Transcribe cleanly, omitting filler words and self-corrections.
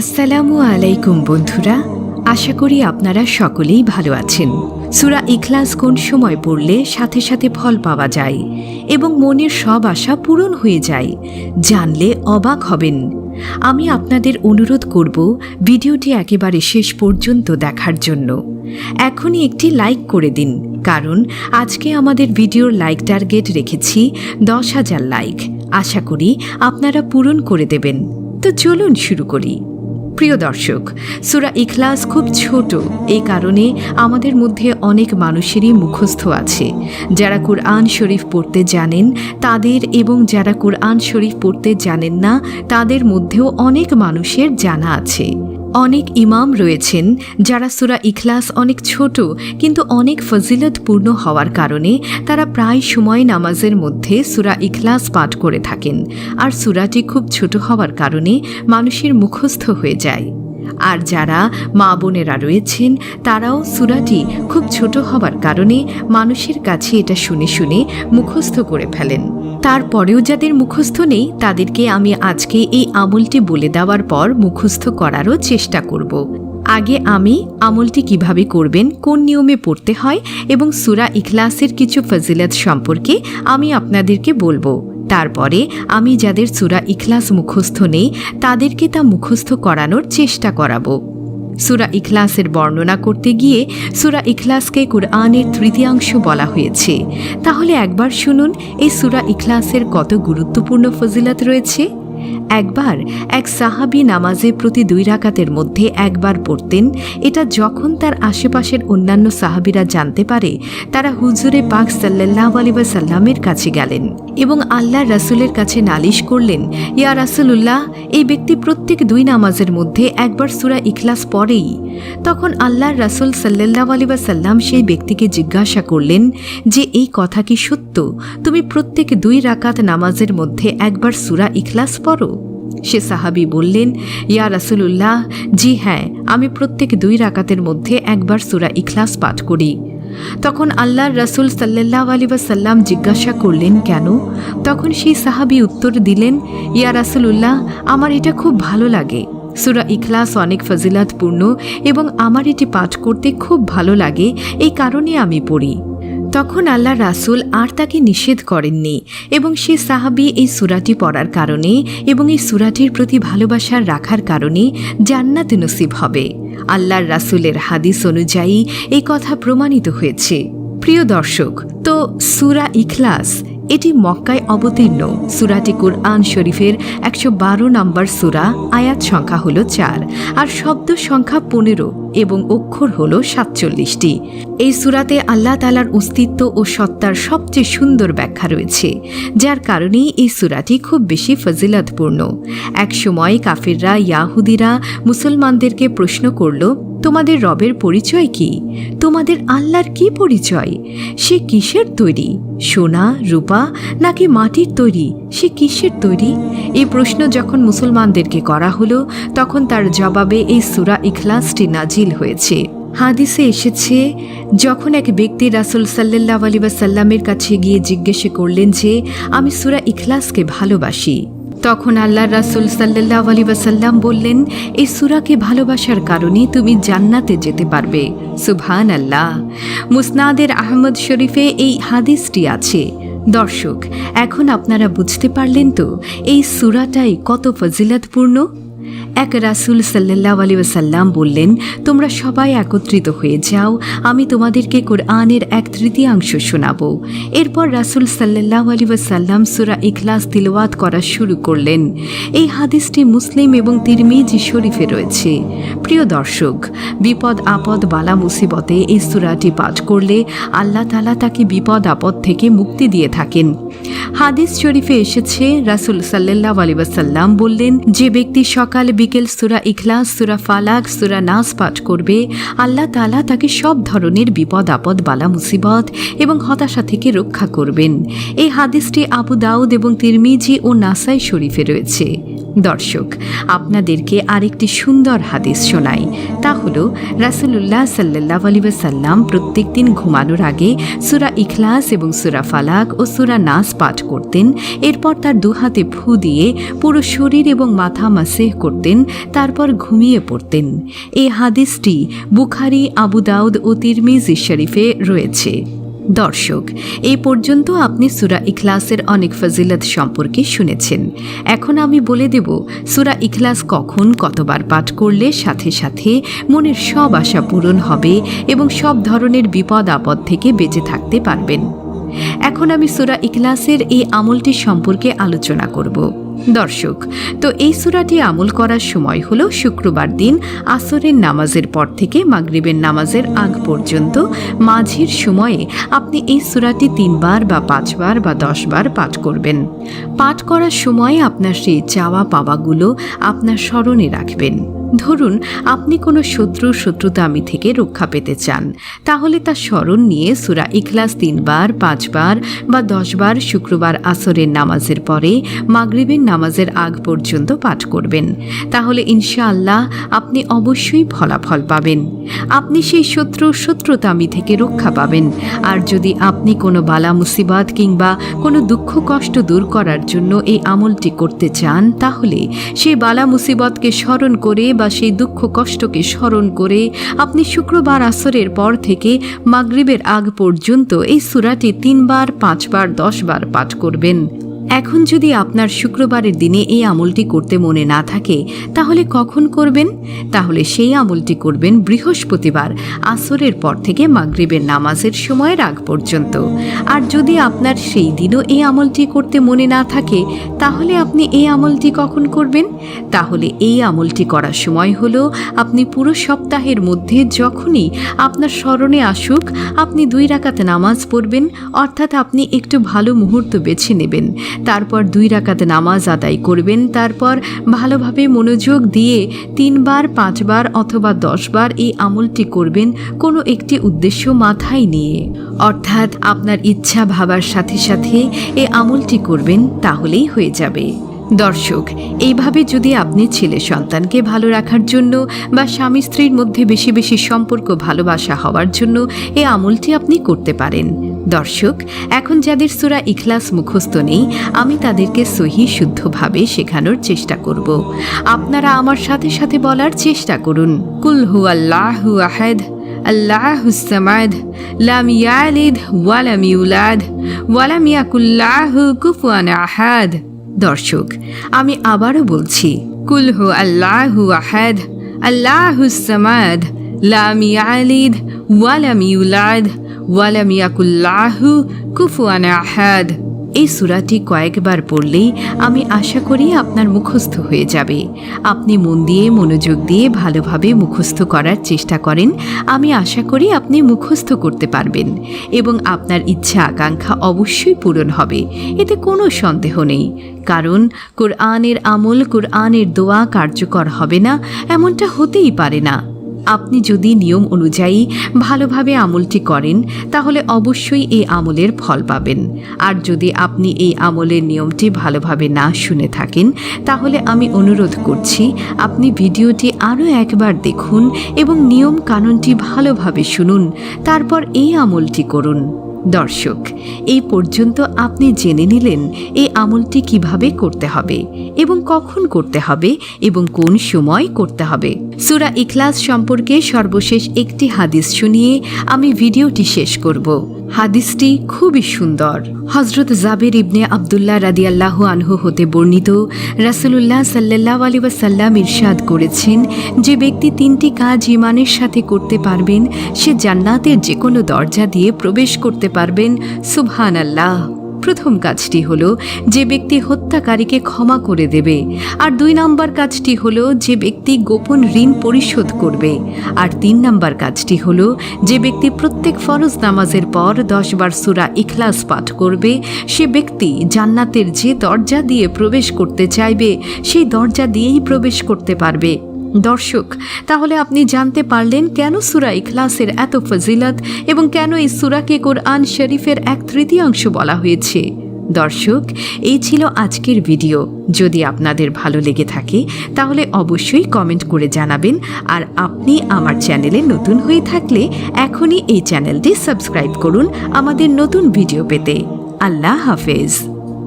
আসসালামু আলাইকুম বন্ধুরা, আশা করি আপনারা সকলেই ভালো আছেন। সূরা ইখলাস কোন সময় পড়লে সাথে সাথে ফল পাওয়া যায় এবং মনের সব আশা পূরণ হয়ে যায়, জানলে অবাক হবেন। আমি আপনাদের অনুরোধ করব ভিডিওটি একেবারে শেষ পর্যন্ত দেখার জন্য। এখনই একটি লাইক করে দিন, কারণ আজকে আমাদের ভিডিওর লাইক টার্গেট রেখেছি 10,000 লাইক। আশা করি আপনারা পূরণ করে দেবেন। তো চলুন শুরু করি। প্রিয় দর্শক, সূরা ইখলাস খুব ছোট, এই কারণে আমাদের মধ্যে অনেক মানুষেরই মুখস্থ আছে। যারা কুরআন শরীফ পড়তে জানেন তাদের এবং যারা কুরআন শরীফ পড়তে জানেন না তাদের মধ্যেও অনেক মানুষের জানা আছে। অনেক ইমাম রয়েছেন যারা সূরা ইখলাস অনেক ছোট কিন্তু অনেক ফজিলতপূর্ণ হওয়ার কারণে তারা প্রায় সময় নামাজের মধ্যে সূরা ইখলাস পাঠ করে থাকেন, আর সূরাটি খুব ছোট হওয়ার কারণে মানুষের মুখস্থ হয়ে যায়। আর যারা মা বোনেরা রয়েছেন তারাও সূরাটি খুব ছোট হওয়ার কারণে মানুষের কাছে এটা শুনে শুনে মুখস্থ করে ফেলেন। তারপরেও যাদের মুখস্থ নেই তাদেরকে আমি আজকে এই আমলটি বলে দেওয়ার পর মুখস্থ করারও চেষ্টা করব। আগে আমি আমলটি কিভাবে করবেন, কোন নিয়মে পড়তে হয় এবং সূরা ইখলাসের কিছু ফজিলত সম্পর্কে আমি আপনাদেরকে বলবো। তারপরে আমি যাদের সূরা ইখলাস মুখস্থ নেই তাদেরকে তা মুখস্থ করানোর চেষ্টা করাবো। সূরা ইখলাসের বর্ণনা করতে গিয়ে সূরা ইখলাসকে কুরআনের তৃতীয়াংশ বলা হয়েছে। তাহলে একবার শুনুন এই সূরা ইখলাসের কত গুরুত্বপূর্ণ ফজিলত রয়েছে। একবার এক সাহাবী নামাজে প্রতি 2 রাকাতের মধ্যে একবার পড়তেন। এটা যখন তার আশেপাশের অন্যান্য সাহাবীরা জানতে পারে, তারা হুজুরে পাক সাল্লাল্লাহু আলাইহি ওয়াসাল্লামের কাছে গেলেন এবং আল্লাহর রাসূলের কাছে নালিশ করলেন, ইয়া রাসূলুল্লাহ, এই ব্যক্তি প্রত্যেক 2 নামাজের মধ্যে একবার সূরা ইখলাস পড়েই। তখন আল্লাহর রাসূল সাল্লাল্লাহু আলাইহি ওয়াসাল্লাম সেই ব্যক্তিকে জিজ্ঞাসা করলেন যে এই কথা কি সত্য? তুমি প্রত্যেক 2 রাকাত নামাজের মধ্যে একবার সূরা ইখলাস পড়ো? সে সাহাবী বললেন, ইয়া রাসূলুল্লাহ, জি হ্যাঁ, আমি প্রত্যেক 2 রাকাতের মধ্যে একবার সূরা ইখলাস পাঠ করি। তখন আল্লাহর রাসূল সাল্লাল্লাহু আলাইহি ওয়াসাল্লাম জিজ্ঞাসা করলেন, কেন? তখন সেই সাহাবী উত্তর দিলেন, ইয়া রাসূলুল্লাহ, আমার এটা খুব ভালো লাগে। সূরা ইখলাস অনেক ফজিলতপূর্ণ এবং আমার এটি পাঠ করতে খুব ভালো লাগে, এই কারণে আমি পড়ি। তখন আল্লাহর রাসূল আর তাকে নিষেধ করেননি এবং সে সাহাবী এই সূরাটি পড়ার কারণে এবং এই সূরাটির প্রতি ভালোবাসা রাখার কারণে জান্নাত নসিব হবে। আল্লাহর রাসূলের হাদিস অনুযায়ী এই কথা প্রমাণিত হয়েছে। প্রিয় দর্শক, তো সূরা ইখলাস এটি মক্কায় অবতীর্ণ। সূরাটি কুরআন শরীফের 112 নম্বর সূরা, আয়াত সংখ্যা হল 4 আর শব্দ সংখ্যা 15 এবং অক্ষর হল 47টি। এই সূরাতে আল্লাহ তাআলার অস্তিত্ব ও সত্তার সবচেয়ে সুন্দর ব্যাখ্যা রয়েছে, যার কারণেই এই সূরাটি খুব বেশি ফজিলতপূর্ণ। এক সময় কাফিররা, ইয়াহুদিরা মুসলমানদেরকে প্রশ্ন করল, তোমাদের রবের পরিচয় কি? তোমাদের আল্লাহর কি পরিচয়? সে কিসের তৈরি? সোনা, রূপা নাকি মাটির তৈরি? সে কিসের তৈরি? এই প্রশ্ন যখন মুসলমানদেরকে করা হলো তখন তার জবাবে এই সূরা ইখলাসটি নাজিল হয়েছে। হাদিসে এসেছে, যখন এক ব্যক্তি রাসূল সাল্লাল্লাহু আলাইহি ওয়াসাল্লামের কাছে গিয়ে জিজ্ঞাসা করলেন যে আমি সূরা ইখলাসকে ভালোবাসি, তখন আল্লাহর রাসূল সাল্লাল্লাহু আলাইহি ওয়াসাল্লাম বললেন, এই সূরাকে ভালোবাসার কারণে তুমি জান্নাতে যেতে পারবে। সুবহানাল্লাহ। মুসনাদের আহমদ শরীফে এই হাদিসটি আছে। দর্শক, এখন আপনারা বুঝতে পারলেন তো এই সূরাটাই কত ফজিলতপূর্ণ। এক রাসূল সাল্লাল্লাহু আলাইহি ওয়াসাল্লাম বললেন, তোমরা সবাই একত্রিত হয়ে যাও, আমি তোমাদেরকে কোরআনের 1/3 শোনাবো। এরপর রাসূল সাল্লাল্লাহু আলাইহি ওয়াসাল্লাম সূরা ইখলাস তিলাওয়াত করা শুরু করলেন। এই হাদিসটি মুসলিম এবং তিরমিজি শরীফে রয়েছে। প্রিয় দর্শক, বিপদ আপদ বালা মুসিবতে এই সূরাটি পাঠ করলে আল্লাহ তাআলা তাকে বিপদ আপদ থেকে মুক্তি দিয়ে থাকেন। হাদিস শরীফে এসেছে, রাসূল সাল্লাল্লাহু আলাইহি ওয়াসাল্লাম বললেন, যে ব্যক্তি সকাল বিকেল সূরা ইখলাস, সূরা ফালাক, সূরা নাস পাঠ করবে, আল্লাহ তাআলা তাকে সব ধরনের বিপদ আপদ বালা মুসিবত এবং হতাশা থেকে রক্ষা করবেন। এই হাদিসটি আবু দাউদ এবং তিরমিজি ও নাসাই শরীফে রয়েছে। দর্শক, আপনাদেরকে আরেকটি সুন্দর হাদিস শোনাই। তা হলো রাসূলুল্লাহ সাল্লাল্লাহু আলাইহি ওয়াসাল্লাম প্রত্যেক দিন ঘুমানোর আগে সূরা ইখলাস এবং সূরা ফালাক ও সূরা নাস পাঠ করতেন। এরপর তার দুহাতে ফু দিয়ে পুরো শরীর এবং মাথা মাসেহ করতেন, তারপর ঘুমিয়ে পড়তেন। এই হাদিসটি বুখারী, আবু দাউদ ও তিরমিজি শরীফে রয়েছে। দর্শক, এই পর্যন্ত আপনি সূরা ইখলাসের অনেক ফজিলত সম্পর্কে শুনেছেন। এখন আমি বলে দেব সূরা ইখলাস কখন কতবার পাঠ করলে সাথে সাথে মনের সব আশা পূরণ হবে এবং সব ধরনের বিপদ আপদ থেকে বেঁচে থাকতে পারবেন। এখন আমি সূরা ইখলাসের এই আমলটি সম্পর্কে আলোচনা করব। দর্শক, তো এই সূরাটি আমল করার সময় হলো শুক্রবার দিন আসরের নামাজের পর থেকে মাগরিবের নামাজের আগ পর্যন্ত মাঝের সময়ে আপনি এই সূরাটি 3 বার বা 5 বার বা 10 বার পাঠ করবেন। পাঠ করার সময় আপনার সেই চাওয়া পাওয়াগুলো আপনার স্মরণে রাখবেন। ধরুন আপনি কোনো শত্রুতামি থেকে রক্ষা পেতে চান, তাহলে তা স্মরণ নিয়ে সূরা ইখলাস 3 বার, 5 বার বা 10 বার শুক্রবার আসরের নামাজের পরে মাগরিবের নামাজের আগ পর্যন্ত পাঠ করবেন। তাহলে ইনশাআল্লাহ আপনি অবশ্যই ফলাফল পাবেন। আপনি সেই শত্রুতামি থেকে রক্ষা পাবেন। আর যদি আপনি কোনো বালা মুসিবত কিংবা কোনো দুঃখ কষ্ট দূর করার জন্য এই আমলটি করতে চান, তাহলে সেই বালা মুসিবতকে স্মরণ করে বা সেই দুঃখ কষ্টকে স্মরণ করে আপনি শুক্রবার আসরের পর থেকে মাগরিবের আগ পর্যন্ত এই সূরাটি 3 বার, 5 বার, 10 বার পাঠ করবেন। এখন যদি আপনার শুক্রবারের দিনে এই আমলটি করতে মনে না থাকে, তাহলে কখন করবেন? তাহলে সেই আমলটি করবেন বৃহস্পতিবার আসরের পর থেকে মাগরিবের নামাজের সময়ের আগ পর্যন্ত। আর যদি আপনার সেই দিনও এই আমলটি করতে মনে না থাকে, তাহলে আপনি এই আমলটি কখন করবেন? তাহলে এই আমলটি করার সময় হলো আপনি পুরো সপ্তাহের মধ্যে যখনই আপনার স্মরণে আসুক আপনি 2 রাকাত নামাজ পড়বেন, অর্থাৎ আপনি একটু ভালো মুহূর্ত বেছে নেবেন, তারপর 2 রাকাত নামাজ আদায় করবেন, তারপর ভালোভাবে মনোযোগ দিয়ে 3 বার, 5 বার অথবা 10 বার এই আমলটি করবেন কোনো একটি উদ্দেশ্য মাথায় নিয়ে। অর্থাৎ আপনার ইচ্ছা ভাবার সাথে সাথে এই আমলটি করবেন, তাহলেই হয়ে যাবে। দর্শক, এইভাবে যদি আপনি ছেলে সন্তানকে ভালো রাখার জন্য বা স্বামী স্ত্রীর মধ্যে বেশি বেশি সম্পর্ক ভালোবাসা হওয়ার জন্য এই আমলটি আপনি করতে পারেন। দর্শক, এখন যাদের সূরা ইখলাস মুখস্থ নেই, আমি তাদেরকে সহি শুদ্ধভাবে শেখানোর চেষ্টা করব। আপনারা আমার সাথে সাথে বলার চেষ্টা করুন, কুল হুয়াল্লাহু আহাদ আল্লাহুস সামাদ লাম ইয়ালিদ ওয়া লাম ইউলাদ ওয়া লাম ইয়াকুল লাহু কুফুয়ান আহাদ। দর্শক, আমি আবারও বলছি, কুল হুয়াল্লাহু আহাদ আল্লাহুস সামাদ লাম ইয়ালিদ ওয়া লাম ইউলাদ ওয়া লাম ইয়াকুল লাহু কুফুয়ান আহাদ। এই সূরাটি কয়েকবার পড়লেই আমি আশা করি আপনার মুখস্থ হয়ে যাবে। আপনি মন দিয়ে মনোযোগ দিয়ে ভালোভাবে মুখস্থ করার চেষ্টা করেন, আমি আশা করি আপনি মুখস্থ করতে পারবেন এবং আপনার ইচ্ছা আকাঙ্ক্ষা অবশ্যই পূরণ হবে, এতে কোনো সন্দেহ নেই। কারণ কোরআনের আমল, কোরআনের দোয়া কার্যকর হবে না এমনটা হতেই পারে না। আপনি যদি নিয়ম অনুযায়ী ভালোভাবে আমলটি করেন, তাহলে অবশ্যই এই আমলের ফল পাবেন। আর যদি আপনি এই আমলের নিয়মটি ভালোভাবে না শুনে থাকেন, তাহলে আমি অনুরোধ করছি আপনি ভিডিওটি আরও একবার দেখুন এবং নিয়ম কানুনটি ভালোভাবে শুনুন, তারপর এই আমলটি করুন। দর্শক, এই পর্যন্ত আপনি জেনে নিলেন এই আমলটি কিভাবে করতে হবে এবং কখন করতে হবে এবং কোন সময় করতে হবে। সূরা ইখলাস সম্পর্কে সর্বশেষ একটি হাদিস শুনিয়ে আমি ভিডিওটি শেষ করব। হাদিসটি খুবই সুন্দর। হযরত জাবির ইবনে আব্দুল্লাহ রাদিয়াল্লাহু আনহু হতে বর্ণিত, রাসূলুল্লাহ সাল্লাল্লাহু আলাইহি ওয়াসাল্লাম ইরশাদ করেছেন, যে ব্যক্তি 3টি কাজ ঈমানের সাথে করতে পারবেন, সে জান্নাতের যে কোনো দরজা দিয়ে প্রবেশ করতে পারবেন। সুবহানাল্লাহ। প্রথম কাজটি হলো যে ব্যক্তি হত্যাকারীকে ক্ষমা করে দেবে, আর 2 নম্বর কাজটি হলো যে ব্যক্তি গোপন ঋণ পরিশোধ করবে, আর 3 নম্বর কাজটি হলো যে ব্যক্তি প্রত্যেক ফরজ নামাজের পর 10 বার সূরা ইখলাস পাঠ করবে। সে ব্যক্তি জান্নাতের যে দরজা দিয়ে প্রবেশ করতে চাইবে সেই দরজা দিয়েই প্রবেশ করতে পারবে। দর্শক, তাহলে আপনি জানতে পারলেন কেন সূরা ইখলাসের এত ফজিলত এবং কেন এই সূরাকে কোরআন শরীফের 1/3 বলা হয়েছে। দর্শক, এই ছিল আজকের ভিডিও। যদি আপনাদের ভালো লেগে থাকে তাহলে অবশ্যই কমেন্ট করে জানাবেন। আর আপনি আমার চ্যানেলে নতুন হয়ে থাকলে এখনই এই চ্যানেলটি সাবস্ক্রাইব করুন আমাদের নতুন ভিডিও পেতে। আল্লাহ হাফেজ।